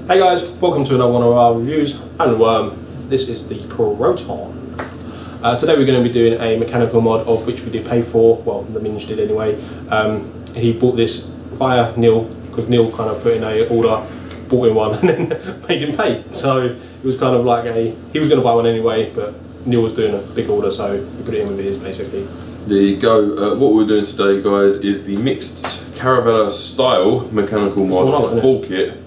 Hey guys, welcome to another one of our reviews, and this is the Proton. Today we're going to be doing a mechanical mod of which we did pay for, well the Minge did anyway. He bought this via Neil, because Neil kind of put in a order, bought in one and then made him pay. So it was kind of like he was going to buy one anyway, but Neil was doing a big order, so we put it in with his basically. There you go. What we're doing today, guys, is the mixed Caravela style mechanical mod full kit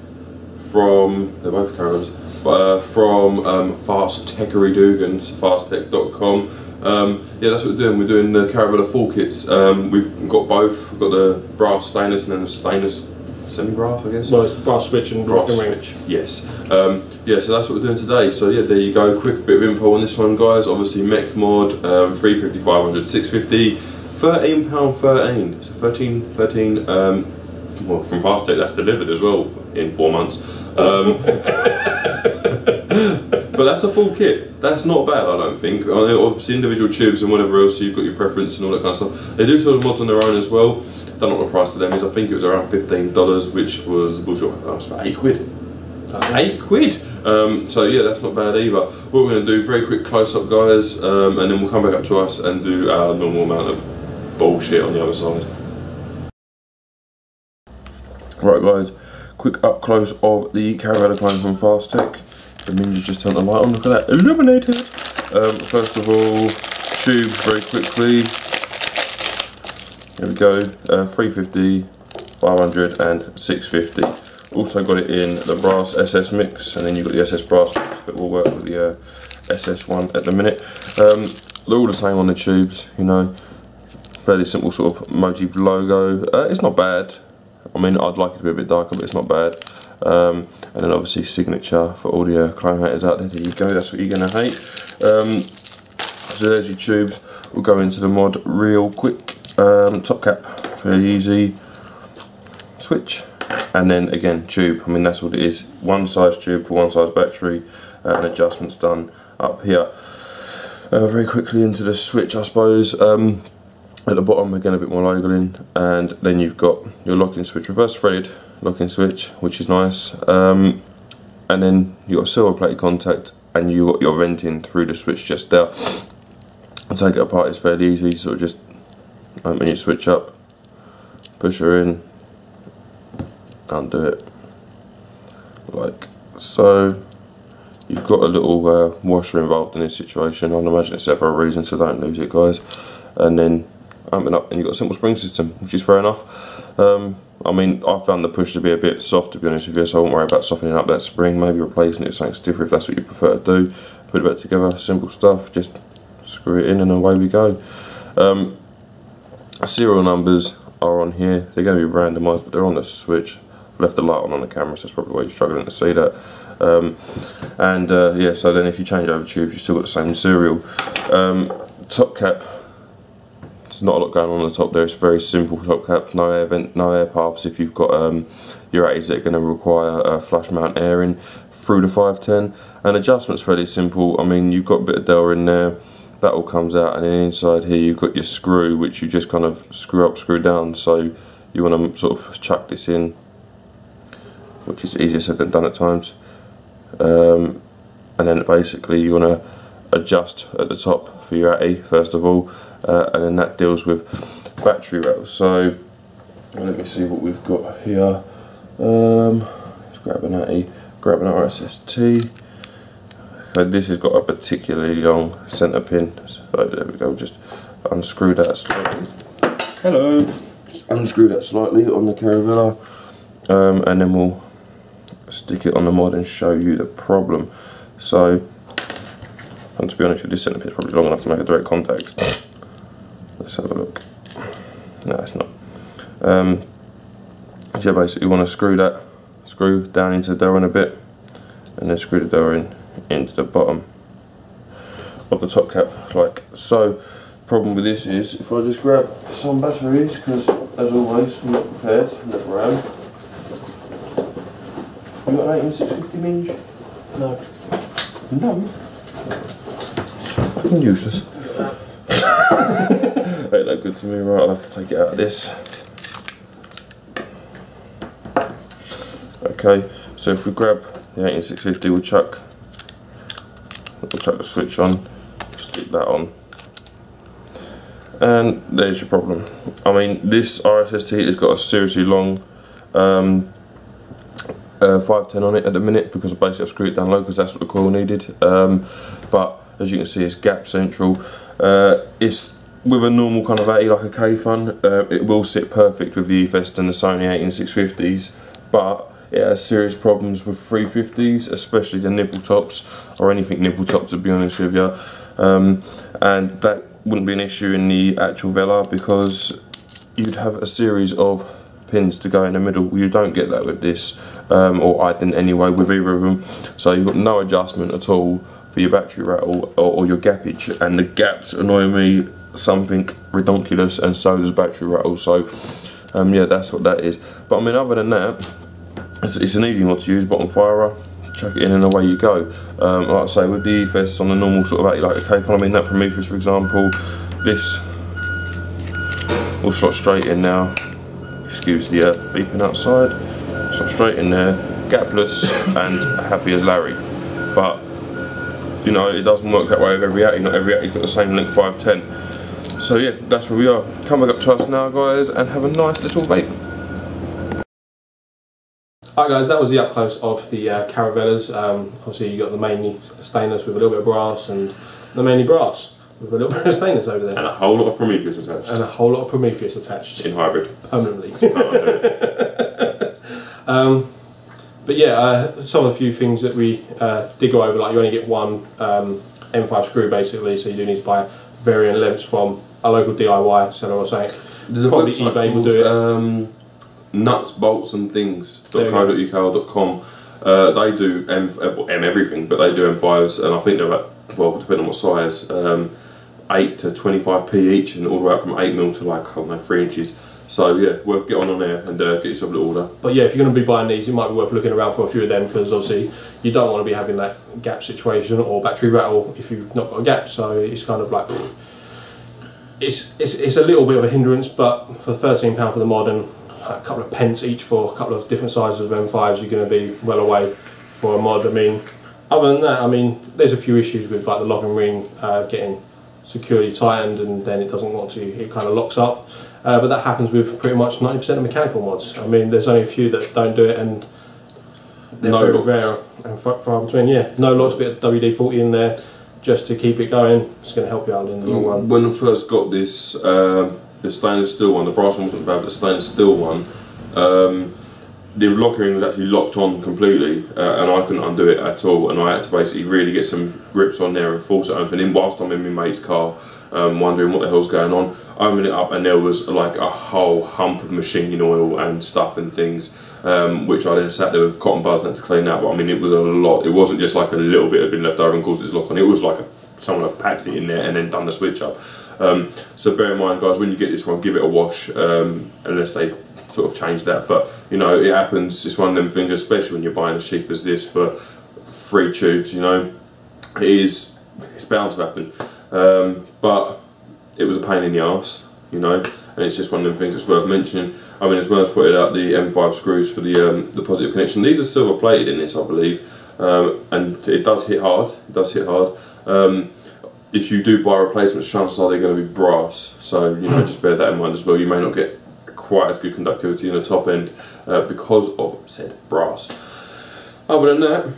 from, they're both Caravelas, but from FastTech, FastTech.com. Yeah, that's what we're doing. We're doing the Caravela full kits. We've got both. We've got the brass stainless and then the stainless semi-brass, I guess. Well, it's brass switch and brass switch. Yes. Yeah, so that's what we're doing today. So yeah, there you go. Quick bit of info on this one, guys. Obviously, mech mod, 350, 500, 650, £13.13. So 13. Well, from FastTech, that's delivered as well in 4 months. But that's a full kit. That's not bad, I don't think. Obviously, individual tubes and whatever else, so you've got your preference and all that kind of stuff. They do sell the mods on their own as well. Don't know what the price of them is. I think it was around $15, which was about £8. 8 quid. So yeah, that's not bad either. What we're going to do, very quick close-up, guys, and then we'll come back up to us and do our normal amount of bullshit on the other side. Right, guys, quick up close of the Caravela clone from FastTech. The Minge just turned the light on. Look at that, illuminated. First of all, tubes very quickly. There we go, 350, 500 and 650. Also got it in the brass SS mix, and then you've got the SS brass mix, but we'll work with the SS one at the minute. They're all the same on the tubes, you know, fairly simple sort of motif logo. It's not bad. I mean, I'd like it to be a bit darker, but it's not bad. And then obviously signature for all the clone haters out there. There you go, that's what you're going to hate. So there's your tubes. We'll go into the mod real quick. Top cap, fairly easy. Switch, and then again tube. I mean, that's what it is. One size tube for one size battery, and adjustments done up here. Very quickly into the switch, I suppose. At the bottom, again, a bit more logoing, and then you've got your locking switch, reverse threaded locking switch, which is nice. And then you've got silver plate contact, and you got your venting through the switch just there. And take it apart is fairly easy. Sort of just open your switch up, push her in, undo it, like so. You've got a little washer involved in this situation. I'd imagine it's there for a reason, so don't lose it, guys. And then open up, and you've got a simple spring system, which is fair enough. I mean, I found the push to be a bit soft, to be honest with you, so I won't worry about softening up that spring. Maybe replacing it with something stiffer if that's what you prefer to do. Put it back together, simple stuff. Just screw it in, and away we go. Serial numbers are on here. They're going to be randomised, but they're on the switch. I've left the light on the camera, so that's probably why you're struggling to see that. Yeah, so then if you change over tubes, you've still got the same serial. Top cap, there's not a lot going on the top there. It's very simple top cap, no air vent, no air paths. If you've got your 80s that are going to require flush mount airing through the 510, and adjustments fairly simple. I mean, you've got a bit of dowel in there. That all comes out, and then inside here you've got your screw, which you just kind of screw up, screw down. So you want to sort of chuck this in, which is easier said than done at times. And then basically you want to adjust at the top for your ATI first of all, and then that deals with battery rails. So let me see what we've got here. Let's grab an ATI, grab an RSST. So this has got a particularly long centre pin, so there we go. Just unscrew that slightly. Hello. Just unscrew that slightly on the Caravela, and then we'll stick it on the mod and show you the problem. So, and to be honest with you, this centre pin is probably long enough to make a direct contact. Let's have a look. No, it's not. So basically, you want to screw down into the door in a bit, and then screw the door in into the bottom of the top cap, like so. Problem with this is, if I just grab some batteries, because as always, I'm not prepared, never am. You got an 18650 Minge? No. No? It's fucking useless. Ain't that good to me, right? I'll have to take it out of this. Okay, So if we grab the 18650, we'll chuck the switch on, stick that on, and there's your problem. I mean, this RSST has got a seriously long 510 on it at the minute, because basically I've screwed it down low because that's what the coil needed. But as you can see, it's gap central. It's with a normal kind of 80 like a K-Fun, it will sit perfect with the eFest and the Sony 18650s, but it has serious problems with 350s, especially the nipple tops, or anything nipple top, to be honest with you. And that wouldn't be an issue in the actual Vela, because you'd have a series of pins to go in the middle. You don't get that with this, or I didn't anyway with either of them. So you've got no adjustment at all for your battery rattle or your gappage, and the gaps annoy me something redonkulous, and so does battery rattle. So yeah, that's what that is. But I mean, other than that, it's an easy mod to use. Bottom firer, chuck it in and away you go. Like I say, with the eFest on the normal sort of 80 like a K-Fun, I mean that Prometheus for example, this will slot straight in now. Excuse the beeping outside. Slot straight in there, gapless and happy as Larry. But you know, it doesn't work that way with every 80. Not every 80's got the same length 510. So yeah, that's where we are. Come back up to us now, guys, and have a nice little vape. Alright guys, that was the up close of the Caravelas. Obviously you got the mainly stainless with a little bit of brass, and the mainly brass with a little bit of stainless over there. And a whole lot of Prometheus attached. And a whole lot of Prometheus attached. In hybrid. Permanently. But yeah, some of the few things that we did go over, like you only get one M5 screw basically, so you do need to buy varying lengths from a local DIY seller or something. There's a probably website eBay will do it. Nuts, bolts and things.co.uk.com. They do M everything, but they do M5s, and I think they're about, well, depending on what size, 8 to 25p each, and all the way up from 8mm to like, I don't know, 3 inches. So yeah, get on there and get yourself a little order. But yeah, if you're going to be buying these, it might be worth looking around for a few of them, because obviously you don't want to be having that gap situation or battery rattle if you've not got a gap. So it's kind of like, it's a little bit of a hindrance, but for £13 for the mod and a couple of pence each for a couple of different sizes of M5s, you're going to be well away for a mod. I mean, other than that, I mean, there's a few issues with like the locking ring getting securely tightened, and then it doesn't want to, it kind of locks up. But that happens with pretty much 90% of mechanical mods. I mean, there's only a few that don't do it, and they're very rare and far between. Yeah, no locks, bit of WD-40 in there just to keep it going. It's going to help you out in the long run. When I first got this, the stainless steel one, the brass one wasn't bad, but the stainless steel one, the locking ring was actually locked on completely, and I couldn't undo it at all, and I had to basically really get some grips on there and force it open in whilst I'm in my mate's car, wondering what the hell's going on. Opening it up, and there was like a whole hump of machining oil and stuff and things, which I then sat there with cotton buds and had to clean out. But I mean, it was a lot. It wasn't just like a little bit had been left over and caused its lock on. It was like someone had packed it in there and then done the switch up. So bear in mind, guys, when you get this one, give it a wash, unless they sort of change that. But you know, it happens. It's one of them things, especially when you're buying as cheap as this for 3 tubes. You know, it's bound to happen. But it was a pain in the arse, you know, and it's just one of them things that's worth mentioning. I mean, as well as putting out the M5 screws for the positive connection. These are silver plated in this, I believe, and it does hit hard. It does hit hard. If you do buy replacements, chances are they're going to be brass. So you know, just bear that in mind as well. You may not get quite as good conductivity in the top end because of said brass. Other than that,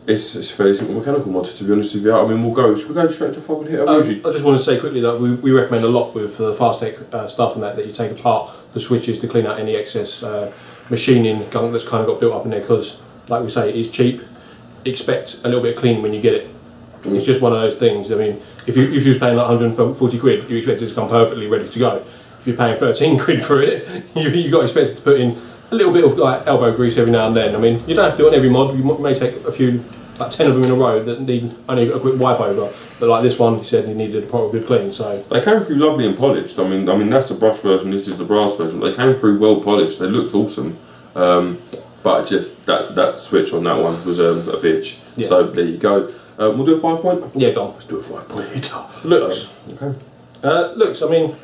it's a fairly simple mechanical mod, to be honest with you. I mean, should we go straight to 5 and hit our usually? I just want to say quickly that we recommend a lot with the FastTech stuff and that you take apart the switches to clean out any excess machining gunk that's kind of got built up in there, because, like we say, it is cheap. Expect a little bit of cleaning when you get it. It's just one of those things. I mean, if you was paying like 140 quid, you expect it to come perfectly ready to go. If you're paying 13 quid for it, you got expected to put in a little bit of like elbow grease every now and then. I mean, you don't have to do it on every mod. You may take a few, like 10 of them in a row that need only a quick wipe over. But like this one, he said he needed a proper good clean. So they came through lovely and polished. I mean that's the brush version. This is the brass version. They came through well polished. They looked awesome. But just that switch on that one was a bitch. Yeah. So there you go. We'll do a 5 point. Yeah, go on. Let's do a 5 point. Looks. Okay. Looks. I mean,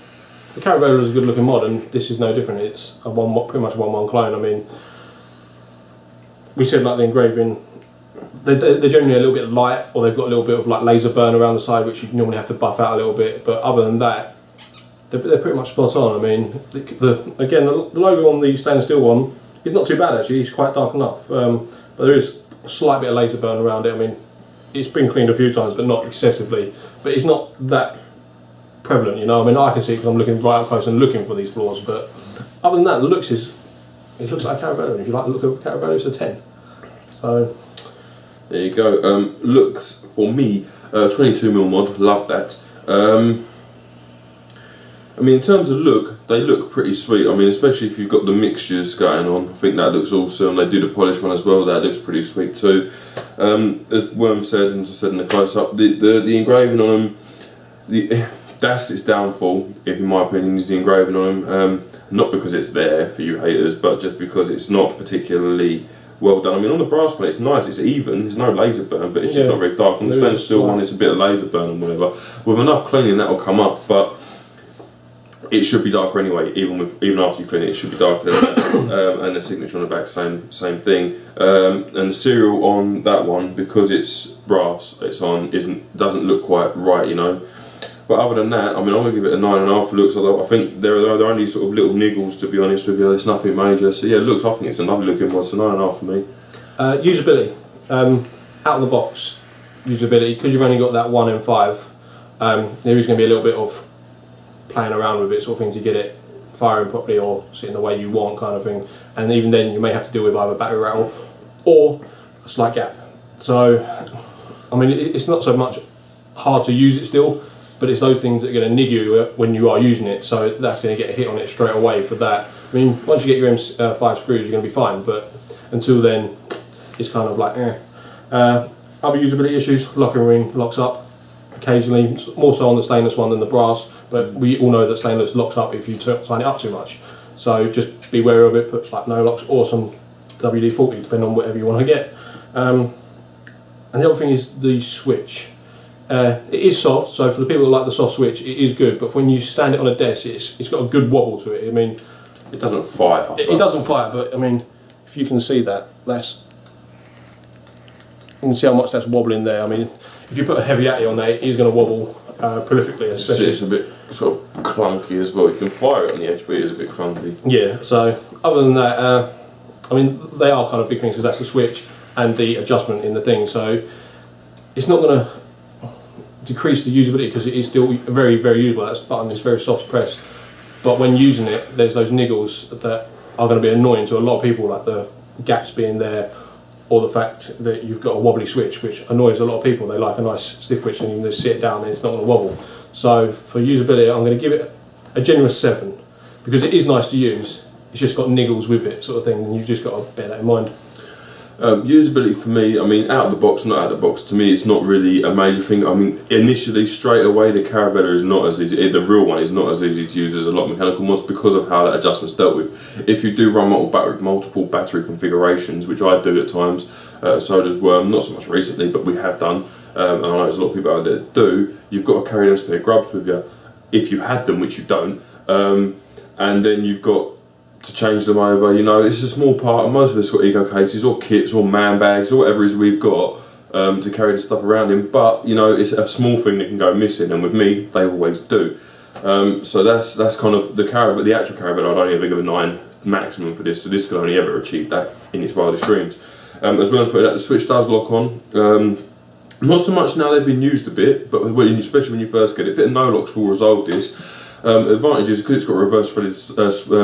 the Caravela is a good looking mod, and this is no different. It's a pretty much a 1-1 clone. I mean, we said like the engraving, they're generally a little bit light, or they've got a little bit of like laser burn around the side, which you normally have to buff out a little bit. But other than that, they're pretty much spot on. I mean, again, the logo on the stainless steel one is not too bad actually. It's quite dark enough, but there is a slight bit of laser burn around it. I mean, it's been cleaned a few times, but not excessively. But it's not that prevalent, you know. I mean, I can see it because I'm looking right up close and looking for these flaws. But other than that, the looks it looks like a Caravela. And if you like the look of a Caravela, it's a 10. So there you go. Looks for me, 22mm mod. Love that. I mean, in terms of look, they look pretty sweet. I mean, especially if you've got the mixtures going on, I think that looks awesome. They do the polish one as well, that looks pretty sweet too. As Worm said, and as I said in the close-up, the engraving on them, that's its downfall, in my opinion, is the engraving on them. Not because it's there for you haters, but just because it's not particularly well done. I mean, on the brass one, it's nice, it's even, there's no laser burn, but it's just not very dark. On the stainless steel one, it's a bit of laser burn and whatever. With enough cleaning, that will come up, but it should be darker anyway. Even after you clean it, it should be darker. And the signature on the back, same thing. And the serial on that one, because it's brass, doesn't look quite right, you know. But other than that, I mean, I'm gonna give it a 9.5 for looks. Although I think there are only sort of little niggles, to be honest with you. It's nothing major. So yeah, looks. I think it's a lovely looking one. So 9.5 for me. Usability, out of the box, usability, because you've only got that 1 in 5. There is going to be a little bit of playing around with it, sort of thing, to get it firing properly or sitting the way you want, kind of thing. And even then, you may have to deal with either battery rattle or a slight gap. So, I mean, it's not so much hard to use it still, but it's those things that are going to nig you when you are using it. So that's going to get a hit on it straight away for that. I mean, once you get your M5 screws, you're going to be fine. But until then, it's kind of like, eh. Other usability issues: locking ring locks up occasionally, more so on the stainless one than the brass. But we all know that stainless locks up if you sign it up too much. So just be wary of it. Put like no locks or some WD-40, depending on whatever you want to get. And the other thing is the switch. It is soft, so for the people that like the soft switch, it is good. But when you stand it on a desk, it's got a good wobble to it. I mean, it doesn't fire. It doesn't fire, but I mean, if you can see that, you can see how much that's wobbling there. I mean, if you put a heavy atty on there, it is going to wobble prolifically. Especially. It's a bit sort of clunky as well. You can fire it on the edge, but it is a bit clunky. Yeah. So other than that, I mean, they are kind of big things because that's the switch and the adjustment in the thing. So it's not going to decrease the usability because it is still very, very usable. That button is very soft pressed, but when using it, there's those niggles that are going to be annoying to a lot of people, like the gaps being there, or the fact that you've got a wobbly switch, which annoys a lot of people. They like a nice stiff switch and you can just sit it down and it's not going to wobble. So for usability, I'm going to give it a generous 7 because it is nice to use. It's just got niggles with it, sort of thing, and you've just got to bear that in mind. Usability for me, I mean, out of the box, not out of the box, to me it's not really a major thing. I mean, initially, straight away, the Caravela is not as easy, the real one is not as easy to use as a lot of mechanical mods because of how that adjustment's dealt with. If you do run multiple battery configurations, which I do at times, so does Worm, not so much recently, but we have done, and I know there's a lot of people out there that do, you've got to carry them spare grubs with you, if you had them, which you don't, and then you've got to change them over. You know, it's a small part, and most of us got eco cases or kits or man bags or whatever it is we've got to carry the stuff around in, but you know, it's a small thing that can go missing, and with me they always do. So that's kind of the actual Caravela. I'd only ever give a 9 maximum for this, so this could only ever achieve that in its wildest dreams. As well as putting that, the switch does lock on. Not so much now, they've been used a bit, but especially when you first get it, a bit of no locks will resolve this. Advantage is because it's got a reverse threaded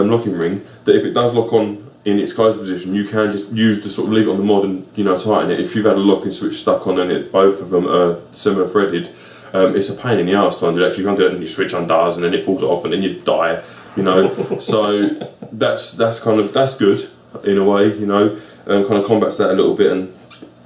locking ring, that if it does lock on in its closed position, you can just use the sort of leave it on the mod and, you know, tighten it. If you've had a locking switch stuck on and both of them are similar threaded, it's a pain in the arse to undo that. You can't do that and your switch undoes and then it falls off and then you die, you know. So that's good in a way, you know, and kind of combats that a little bit, and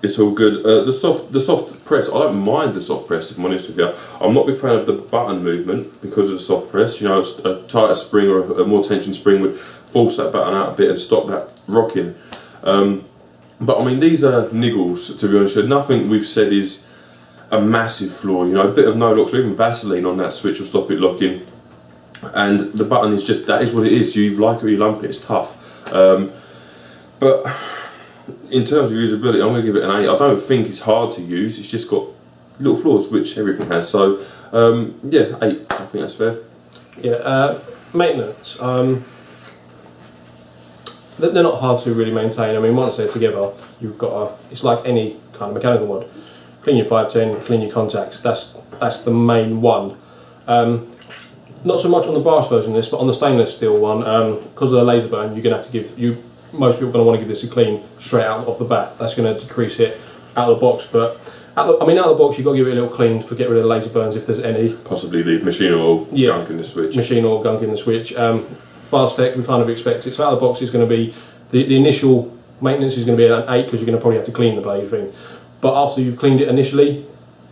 it's all good. The soft press, I don't mind the soft press, if I'm honest with you. I'm not a big fan of the button movement because of the soft press. You know, a tighter spring or a more tension spring would force that button out a bit and stop that rocking. But I mean, these are niggles, to be honest. Nothing we've said is a massive flaw. You know, a bit of no locks or even Vaseline on that switch will stop it locking. And the button is just, that is what it is. You like it or you lump it, it's tough. But in terms of usability, I'm going to give it an 8. I don't think it's hard to use. It's just got little flaws, which everything has. So yeah, 8. I think that's fair. Yeah. Maintenance. They're not hard to really maintain. I mean, once they're together, you've got it's like any kind of mechanical mod. Clean your 510, clean your contacts. That's the main one. Not so much on the brass version of this, but on the stainless steel one, because of the laser burn, you're going to have to give most people are going to want to give this a clean straight out off the bat. That's going to decrease it out of the box, but out of the box, you've got to give it a little clean to get rid of the laser burns if there's any. Possibly leave machine oil, gunk in the switch. Machine oil, gunk in the switch. FastTech, we kind of expect it. So out of the box is going to be, the initial maintenance is going to be an 8 because you're going to probably have to clean the blade thing. But after you've cleaned it initially,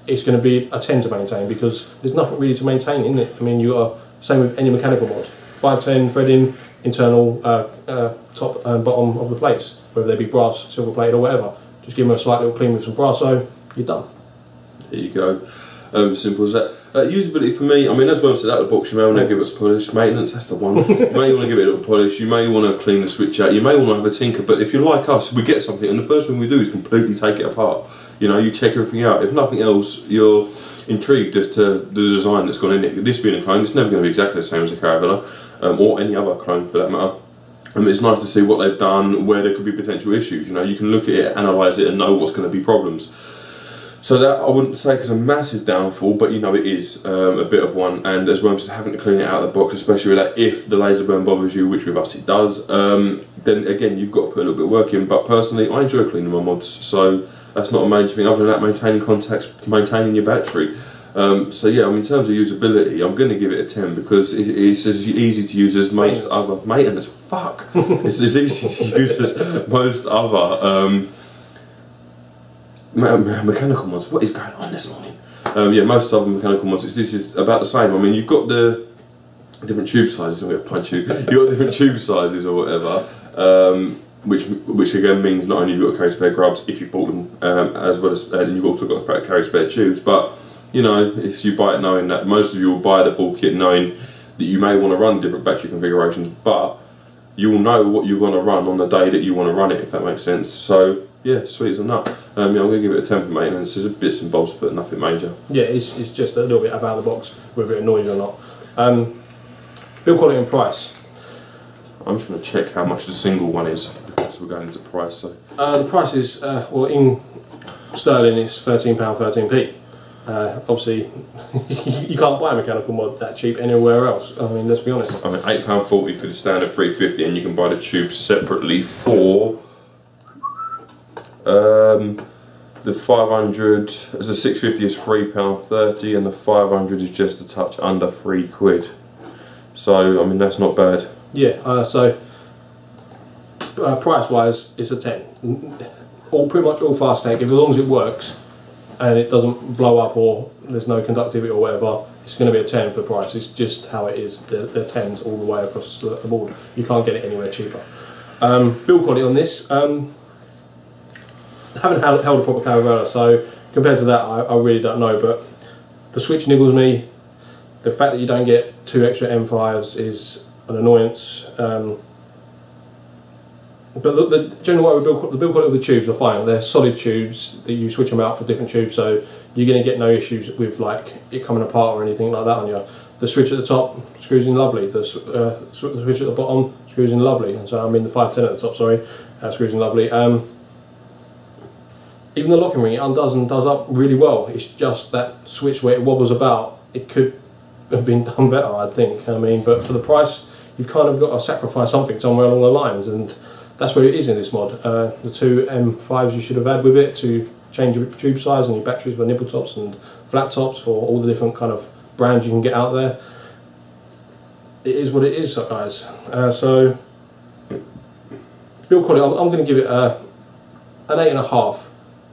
it's going to be a 10 to maintain because there's nothing really to maintain in it. I mean, you are same with any mechanical mod. 510 threading, internal top and bottom of the plates, whether they be brass, silver plated or whatever. Just give them a slight little clean with some brasso, you're done. There you go. Simple as that. Usability for me, I mean, as well said out of the box, you may want to give it a polish. Maintenance, that's the one. You may want to give it a little polish, you may want to clean the switch out, you may want to have a tinker, but if you're like us, we get something and the first thing we do is completely take it apart. You know, you check everything out. If nothing else, you're intrigued as to the design that's gone in it. This being a clone, it's never going to be exactly the same as a Caravela, or any other clone for that matter. It's nice to see what they've done, where there could be potential issues. You know, you can look at it, analyse it and know what's going to be problems. So that I wouldn't say is a massive downfall, but you know it is a bit of one. And as well as having to clean it out of the box, especially with that, if the laser burn bothers you, which with us it does, then again you've got to put a little bit of work in. But personally, I enjoy cleaning my mods, so that's not a major thing. Other than that, maintaining contacts, maintaining your battery. So yeah, I mean, in terms of usability, I'm going to give it a 10 because it's as easy to use as most other maintenance. Fuck, it's as easy to use as most other. Mechanical mods. What is going on this morning? Yeah, most other mechanical mods. This is about the same. I mean, you've got the different tube sizes. I'm going to punch you. You've got different tube sizes or whatever, which again means not only have you got to carry spare grubs if you bought them, as well as and you've also got to carry spare tubes. But you know, if you buy it knowing that most of you will buy the full kit, knowing that you may want to run different battery configurations, but you will know what you're going to run on the day that you want to run it, if that makes sense. So yeah, sweet as a nut. Yeah, I'm going to give it a 10 for maintenance. There's bits and bobs, but nothing major. Yeah, it's just a little bit out of the box, whether it annoys you or not. Build quality and price. I'm just going to check how much the single one is because we're going into price. So the price is well, in sterling it's £13, 13p. Obviously, you can't buy a mechanical mod that cheap anywhere else. I mean, let's be honest. I mean, £8.40 for the standard 350, and you can buy the tubes separately for the 500. As the 650 is £3.30, and the 500 is just a touch under £3. So, I mean, that's not bad. Yeah. So, price-wise, it's a 10. Pretty much all FastTech, as long as it works and it doesn't blow up or there's no conductivity or whatever, it's going to be a 10 for price. It's just how it is. They're 10s all the way across the board. You can't get it anywhere cheaper. Build quality on this, haven't held a proper Caravela, so compared to that I really don't know, but the switch niggles me. The fact that you don't get 2 extra M5s is an annoyance. But the general way the build quality of the tubes are fine. They're solid tubes that you switch them out for different tubes, so you're going to get no issues with like it coming apart or anything like that on you. The switch at the top screws in lovely. The switch at the bottom screws in lovely. And so I mean the 510 at the top, sorry, screws in lovely. Even the locking ring, it undoes and does up really well. It's just that switch where it wobbles about. It could have been done better, I think. I mean, but for the price, you've kind of got to sacrifice something somewhere along the lines, and that's where it is in this mod. The 2 M5s you should have had with it to change your tube size and your batteries for nipple tops and flat tops for all the different kind of brands you can get out there. It is what it is, guys. So build quality, I'm going to give it an 8.5,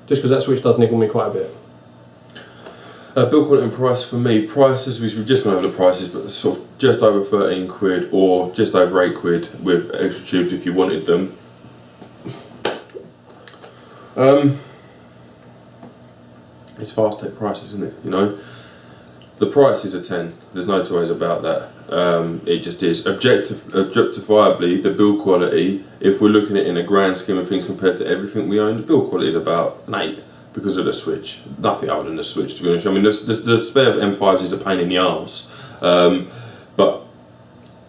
just because that switch does niggle me quite a bit. Build quality and price for me. Prices, we've just gone over the prices, but sort of just over 13 quid or just over 8 quid with extra tubes if you wanted them. It's FastTech prices, isn't it? You know, The price is a 10. There's no two ways about that. It just is. Objectifiably, the build quality, if we're looking at it in a grand scheme of things compared to everything we own, the build quality is about an 8 because of the switch. Nothing other than the switch, to be honest. I mean, the spare M5s is a pain in the arse, but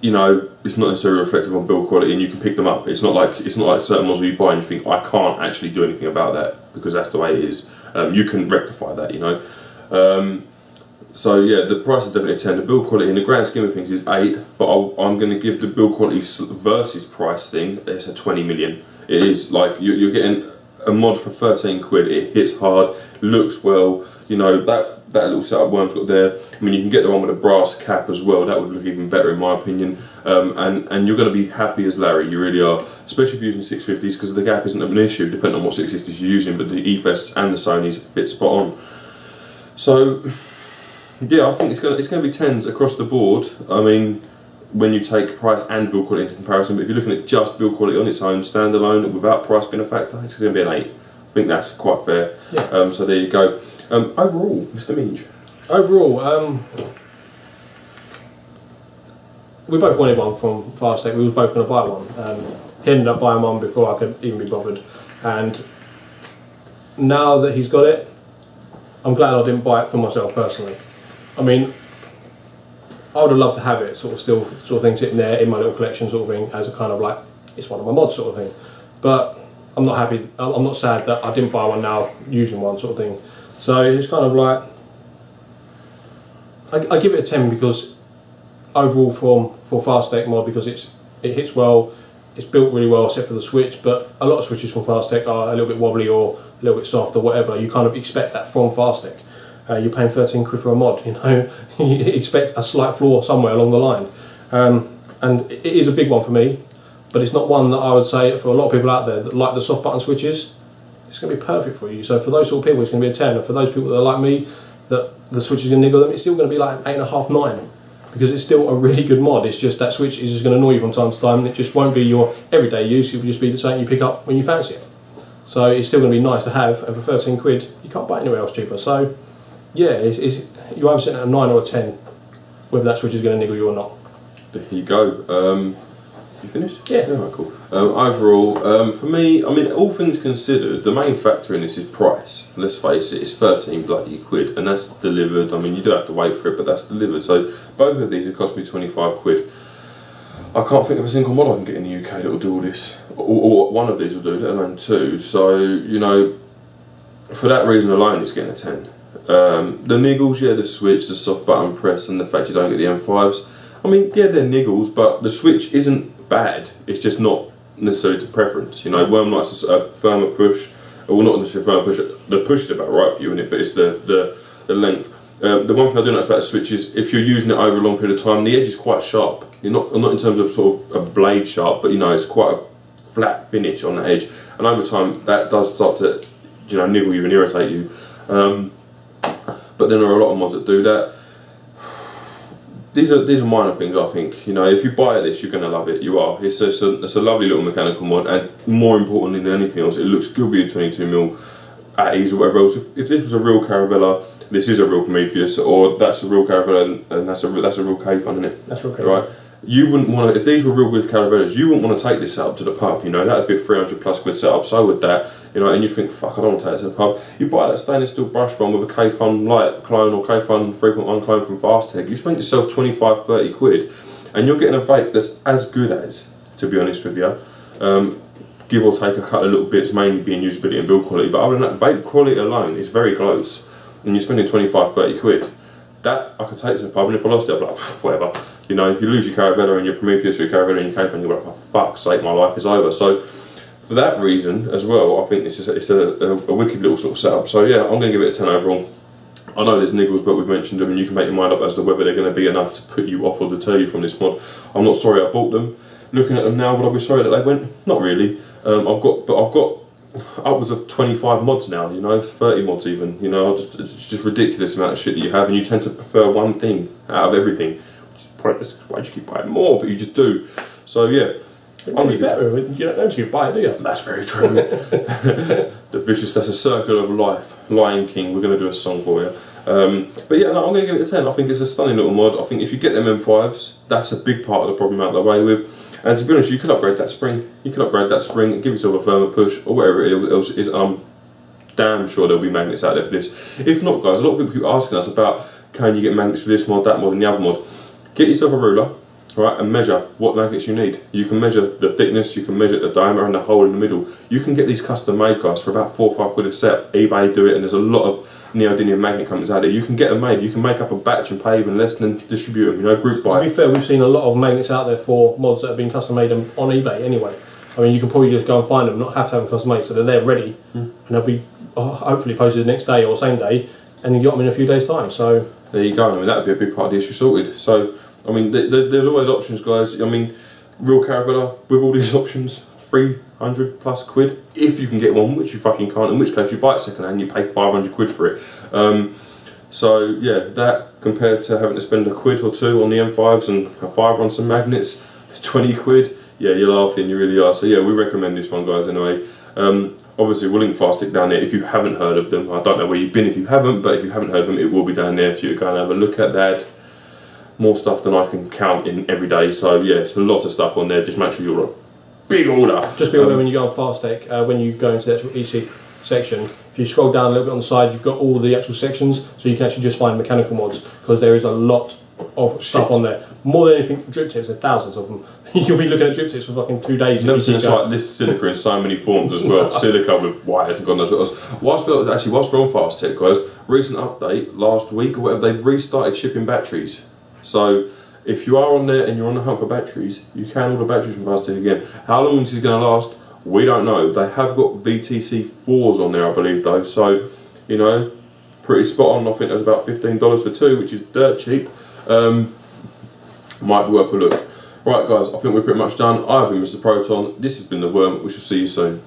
you know, it's not necessarily reflective on build quality, and you can pick them up. It's not like certain models you buy and you think, I can't actually do anything about that because that's the way it is. You can rectify that, you know. So yeah, the price is definitely a 10. The build quality in the grand scheme of things is 8, but I'm going to give the build quality versus price thing, it's a 20 million. It is like, you're getting a mod for 13 quid, it hits hard, looks well, you know, that little setup Worm's got there. I mean, you can get the one with a brass cap as well, that would look even better in my opinion. And you're going to be happy as Larry, you really are, especially if you're using 650s, because the gap isn't an issue depending on what 650s you're using, but the E-Fests and the Sonys fit spot on. So yeah, I think it's going to be 10s across the board. I mean, when you take price and build quality into comparison, but if you're looking at just build quality on its own, standalone, without price being a factor, it's going to be an 8. I think that's quite fair. Yeah. So there you go. Overall, Mr. Minge. Overall, we both wanted one from FastTech. We were both going to buy one. He ended up buying one before I could even be bothered. And now that he's got it, I'm glad I didn't buy it for myself personally. I mean, I would have loved to have it sort of thing sitting there in my little collection sort of thing as a kind of like, it's one of my mods sort of thing. But I'm not happy, I'm not sad that I didn't buy one now using one sort of thing. So it's kind of like, I give it a 10 because overall for FastTech mod, because it hits well, it's built really well except for the switch, but a lot of switches from FastTech are a little bit wobbly or a little bit soft or whatever. You kind of expect that from FastTech. You're paying 13 quid for a mod, you know, you expect a slight flaw somewhere along the line. And it is a big one for me, but it's not one that I would say for a lot of people out there that like the soft button switches, it's going to be perfect for you. So for those sort of people it's going to be a 10, and for those people that are like me, that the switch is going to niggle them, it's still going to be like an 8.5, 9, because it's still a really good mod. It's just that switch is just going to annoy you from time to time, and it just won't be your everyday use, it will just be something you pick up when you fancy it. So it's still going to be nice to have, and for 13 quid you can't buy it anywhere else cheaper. So yeah, you're either sitting at a 9 or a 10, whether that switch is going to niggle you or not. There you go. You finished? Yeah. Alright, cool. Overall, for me, I mean, all things considered, the main factor in this is price. Let's face it, it's 13 bloody quid, and that's delivered. I mean, you do have to wait for it, but that's delivered. So both of these have cost me 25 quid. I can't think of a single mod I can get in the UK that will do all this, or one of these will do, let alone two. So, you know, for that reason alone, it's getting a 10. The niggles, yeah, the switch, the soft button press, and the fact you don't get the M5s. I mean, yeah, they're niggles, but the switch isn't bad. It's just not necessarily to preference. You know, Worm likes a firmer push. Well, not necessarily a firmer push. The push is about right for you, isn't it? But it's the length. The one thing I do notice about the switch is if you're using it over a long period of time, the edge is quite sharp. You're not in terms of sort of a blade sharp, but you know, it's quite a flat finish on the edge. And over time, that does start to, you know, niggle you and irritate you. But then there are a lot of mods that do that. These are minor things, I think. You know, if you buy this, you're going to love it. You are. It's a lovely little mechanical mod, and more importantly than anything else, it looks good with your 22mm at ease or whatever else. If this was a real Caravela, this is a real Prometheus, or that's a real Caravela, and that's a real K-Fun, isn't it? That's real K-Fun. Right? You wouldn't want to, if these were real good Caravelas, you wouldn't want to take this setup to the pub. You know, that would be a 300+ quid setup. So would that. You know, and you think, fuck, I don't want to take it to the pub. You buy that stainless steel brush one with a K-Fun light clone or K-Fun frequent one clone from FastTech. You spend yourself 25, 30 quid, and you're getting a vape that's as good as, to be honest with you, give or take a couple of little bits, mainly being usability and build quality. But other than that, vape quality alone is very close, and you're spending 25, 30 quid. That I could take to the pub, and if I lost it, I'd be like, whatever. You know, you lose your Caravela and your Prometheus or your Caravela and your K-Fun, you're like, for fuck's sake, my life is over. So, for that reason as well, I think it's a wicked little sort of setup. So yeah, I'm going to give it a 10 overall. I know there's niggles, but we've mentioned them, and you can make your mind up as to whether they're going to be enough to put you off or deter you from this mod. I'm not sorry I bought them. Looking at them now, would I be sorry that they went? Not really. I've got upwards of 25 mods now, you know, 30 mods even. You know, it's just ridiculous amount of shit that you have, and you tend to prefer one thing out of everything. Which is pointless. Why do you keep buying more? But you just do. So yeah. It would be better, you don't know until you buy it, do you? That's very true. That's a circle of life. Lion King, we're going to do a song for you. But yeah, no, I'm going to give it a 10. I think it's a stunning little mod. I think if you get them M5s, that's a big part of the problem out of the way with. And to be honest, you could upgrade that spring. You could upgrade that spring and give yourself a firmer push or whatever else it is. I'm damn sure there'll be magnets out there for this. If not, guys, a lot of people keep asking us about, can you get magnets for this mod, that mod and the other mod. Get yourself a ruler, right, and measure what magnets you need. You can measure the thickness, you can measure the diameter and the hole in the middle. You can get these custom made, guys, for about 4 or 5 quid a set. eBay do it, and there's a lot of neodymium magnet companies out there. You can get them made. You can make up a batch and pay even less and then distribute them, you know, group buy. To be fair, we've seen a lot of magnets out there for mods that have been custom made on eBay anyway. I mean, you can probably just go and find them, not have to have them custom made, so they're there ready, and they'll be hopefully posted the next day or same day, and you got them in a few days' time. So there you go. I mean, that would be a big part of the issue sorted. So I mean, there's always options, guys. I mean, real Caravela with all these options, 300 plus quid if you can get one, which you fucking can't. In which case, you buy it second hand, you pay 500 quid for it. So yeah, that compared to having to spend a quid or two on the M5s and a fiver on some magnets, 20 quid. Yeah, you're laughing, you really are. So yeah, we recommend this one, guys. Anyway, obviously we'll link FastTech down there if you haven't heard of them. I don't know where you've been if you haven't, but if you haven't heard of them, it will be down there for you to go and have a look at that. More stuff than I can count in every day, so yeah, it's a lot of stuff on there. Just make sure you're a big order. Just be aware when you go on FastTech, when you go into the actual e-cig section, if you scroll down a little bit on the side, you've got all the actual sections, so you can actually just find mechanical mods, because there is a lot of stuff on there. More than anything, drip tips, there's thousands of them. You'll be looking at drip tips for fucking 2 days. I've never seen a site list silica in so many forms as well. Silica with wires and God knows what else. Whilst we're on FastTech, guys, recent update last week or whatever, they've restarted shipping batteries. So if you are on there and you're on the hunt for batteries, you can order batteries from FastTech again. How long this is going to last, we don't know. They have got VTC 4s on there, I believe, though. So, you know, pretty spot on. I think there's about $15 for 2, which is dirt cheap. Might be worth a look. Right, guys, I think we're pretty much done. I've been Mr. Proton. This has been The Worm. We shall see you soon.